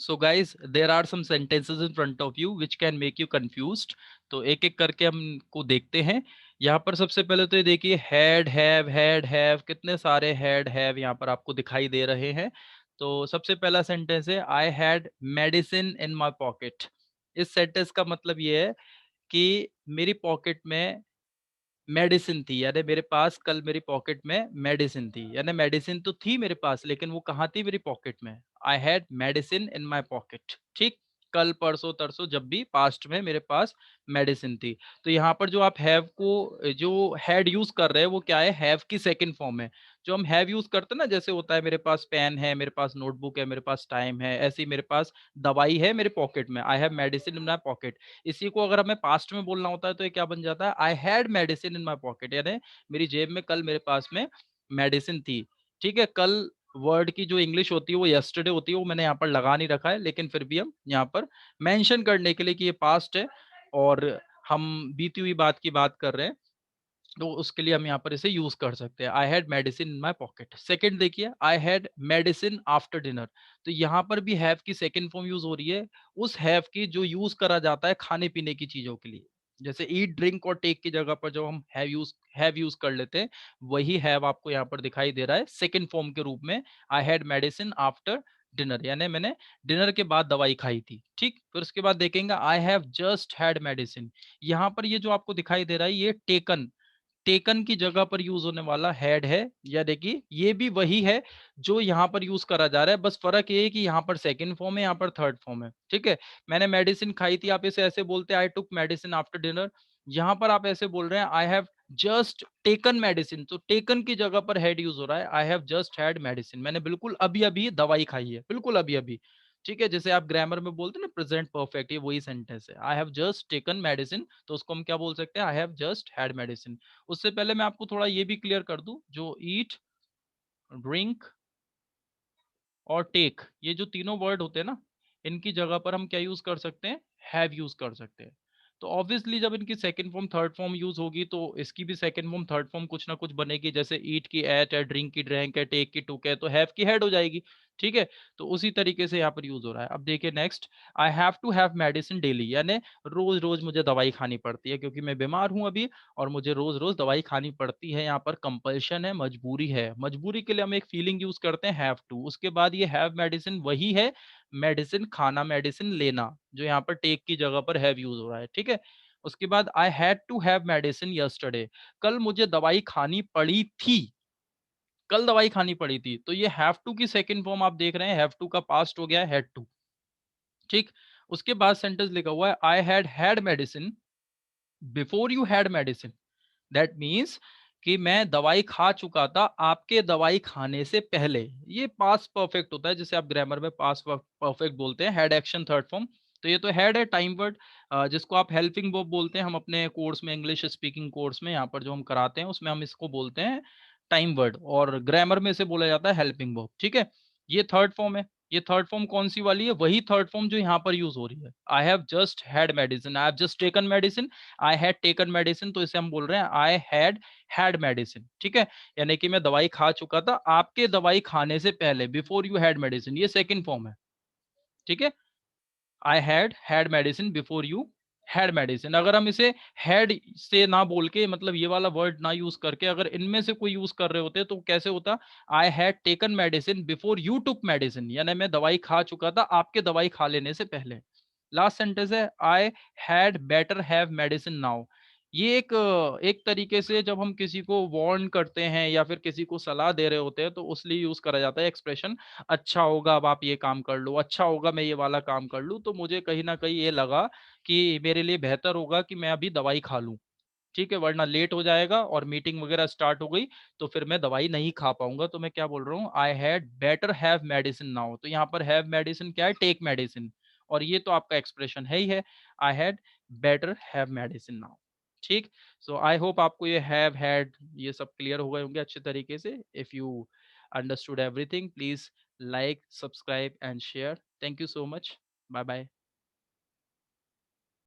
So guys there are some sentences in front of you which can make you confused. तो एक एक करके हमको देखते हैं। यहाँ पर सबसे पहले तो ये देखिए हैड हैव कितने सारे हैड हैव यहाँ पर आपको दिखाई दे रहे हैं। तो सबसे पहला सेंटेंस है आई had medicine in my pocket. इस सेंटेंस का मतलब ये है कि मेरी पॉकेट में मेडिसिन थी, यानी मेरे पास कल मेरी पॉकेट में मेडिसिन थी, यानी मेडिसिन तो थी मेरे पास लेकिन वो कहाँ थी? मेरी पॉकेट में। आई had medicine in my pocket. ठीक, कल परसों तरसों जब भी पास्ट में मेरे पास मेडिसिन थी। तो यहाँ पर जो आप हैव को जो हैड यूज कर रहे हैं वो क्या है? हैव की सेकंड फॉर्म है। जो हम हैव यूज करते हैं ना, जैसे होता है मेरे पास पेन है, मेरे पास नोटबुक है, मेरे पास टाइम है, ऐसे ही मेरे पास दवाई है मेरे पॉकेट में। I have medicine in my pocket. इसी को अगर हमें पास्ट में बोलना होता है तो ये क्या बन जाता है? आई had medicine in my pocket, यानी मेरी जेब में कल मेरे पास में मेडिसिन थी। ठीक है, कल वर्ड की जो इंग्लिश होती है वो यस्टरडे होती है, वो मैंने यहाँ पर लगा नहीं रखा है, लेकिन फिर भी हम यहाँ पर मेंशन करने के लिए कि ये पास्ट है और हम बीती हुई बात की बात कर रहे हैं, तो उसके लिए हम यहाँ पर इसे यूज कर सकते हैं। I had medicine in my pocket. Second देखिए, I had medicine after dinner. तो यहाँ पर भी हैव की सेकंड फॉर्म यूज हो रही है, उस हैव की जो यूज करा जाता है खाने पीने की चीजों के लिए। जैसे ईट ड्रिंक और टेक की जगह पर जो हम हैव यूज कर लेते हैं, वही हैव आपको यहाँ पर दिखाई दे रहा है सेकंड फॉर्म के रूप में। आई हैड मेडिसिन आफ्टर डिनर, यानी मैंने डिनर के बाद दवाई खाई थी। ठीक, फिर उसके बाद देखेंगे I have just had medicine. यहाँ पर ये जो आपको दिखाई दे रहा है ये टेकन, टेकन की जगह पर यूज होने वाला हैड है। या देखिए ये भी वही है जो यहाँ पर यूज करा जा रहा है, बस फर्क ये है कि यहाँ पर सेकंड फॉर्म है, यहाँ पर थर्ड फॉर्म है। ठीक है, मैंने मेडिसिन खाई थी, आप इसे ऐसे बोलते हैं आई टुक मेडिसिन आफ्टर डिनर। यहाँ पर आप ऐसे बोल रहे हैं I have just taken medicine, तो टेकन की जगह पर हैड यूज हो रहा है। I have just had medicine, मैंने बिल्कुल अभी अभी दवाई खाई है, बिल्कुल अभी अभी। ठीक है, जैसे आप ग्रामर में बोलते हैं ना प्रेजेंट परफेक्ट, ये वही सेंटेंस है। I have just taken medicine, तो उसको हम क्या बोल सकते हैं? I have just had medicine. उससे पहले मैं आपको थोड़ा ये भी क्लियर कर दूं, जो ईट, ड्रिंक और टेक, ये जो तीनों वर्ड होते हैं ना, इनकी जगह पर हम क्या यूज कर सकते हैं? हैव यूज कर सकते हैं। तो ऑब्वियसली जब इनकी second form third form use होगी तो इसकी भी सेकंड फॉर्म थर्ड फॉर्म कुछ ना कुछ बनेगी। जैसे ईट की एट है, ड्रिंक की ड्रैंक है, टेक की टुक है, तो हैव की हैड हो जाएगी। ठीक है, तो उसी तरीके से यहाँ पर यूज हो रहा है। अब देखिए next, I have to have medicine daily, यानी रोज रोज मुझे दवाई खानी पड़ती है क्योंकि मैं बीमार हूं अभी, और मुझे रोज रोज दवाई खानी पड़ती है। यहाँ पर कंपल्शन है, मजबूरी है। मजबूरी के लिए हम एक फीलिंग यूज करते हैं हैव टू। उसके बाद ये हैव मेडिसिन वही है, मेडिसिन खाना, मेडिसिन लेना, जो यहाँ पर टेक की जगह पर हैव यूज हो रहा है। ठीक है, उसके बाद I had to have medicine yesterday, कल मुझे दवाई खानी पड़ी थी, कल दवाई खानी पड़ी थी। तो ये हैव टू की सेकंड फॉर्म आप देख रहे हैं, हैव टू का पास्ट हो गया हैड टू। ठीक, उसके बाद सेंटेंस लिखा हुआ है I had had medicine before you had medicine. That means कि मैं दवाई खा चुका था आपके दवाई खाने से पहले। ये पास्ट परफेक्ट होता है, जिसे आप ग्रामर में पास्ट परफेक्ट बोलते हैं, हेड एक्शन थर्ड फॉर्म। तो ये तो हेड है, टाइम वर्ड, जिसको आप हेल्पिंग वर्ब बोलते हैं। हम अपने कोर्स में, इंग्लिश स्पीकिंग कोर्स में यहाँ पर जो हम कराते हैं उसमें हम इसको बोलते हैं टाइम वर्ड, और ग्रामर में इसे बोला जाता है हेल्पिंग वर्ब। ठीक है, ये थर्ड फॉर्म है। ये थर्ड फॉर्म कौन सी वाली है? वही थर्ड फॉर्म जो यहाँ पर यूज हो रही है। I have just had medicine, I have just taken medicine, I had taken medicine, तो इसे हम बोल रहे हैं आई हैड हैड मेडिसिन। ठीक है, यानी कि मैं दवाई खा चुका था आपके दवाई खाने से पहले, बिफोर यू हैड मेडिसिन, ये सेकंड फॉर्म है। ठीक है, I had had medicine before you had medicine. अगर हम इसे हैड से ना बोल के, मतलब ये वाला वर्ड ना यूज करके, अगर इनमें से कोई यूज कर रहे होते तो कैसे होता? I had taken medicine before you took medicine, यानी मैं दवाई खा चुका था आपके दवाई खा लेने से पहले। लास्ट सेंटेंस है I had better have medicine now. ये एक तरीके से जब हम किसी को वार्न करते हैं या फिर किसी को सलाह दे रहे होते हैं तो उस लिए यूज करा जाता है एक्सप्रेशन, अच्छा होगा अब आप ये काम कर लो, अच्छा होगा मैं ये वाला काम कर लूँ, तो मुझे कहीं न कहीं ये लगा कि मेरे लिए बेहतर होगा कि मैं अभी दवाई खा लूँ। ठीक है, वरना लेट हो जाएगा और मीटिंग वगैरह स्टार्ट हो गई तो फिर मैं दवाई नहीं खा पाऊँगा। तो मैं क्या बोल रहा हूँ? I had better have medicine now. तो यहाँ पर हैव मेडिसिन क्या है? टेक मेडिसिन, और ये तो आपका एक्सप्रेशन है ही है, I had better have medicine now. ठीक, सो आई होप आपको ये हैव हैड ये सब क्लियर हो गए होंगे अच्छे तरीके से। If you understood everything, please like, subscribe and share. Thank you so much, bye bye.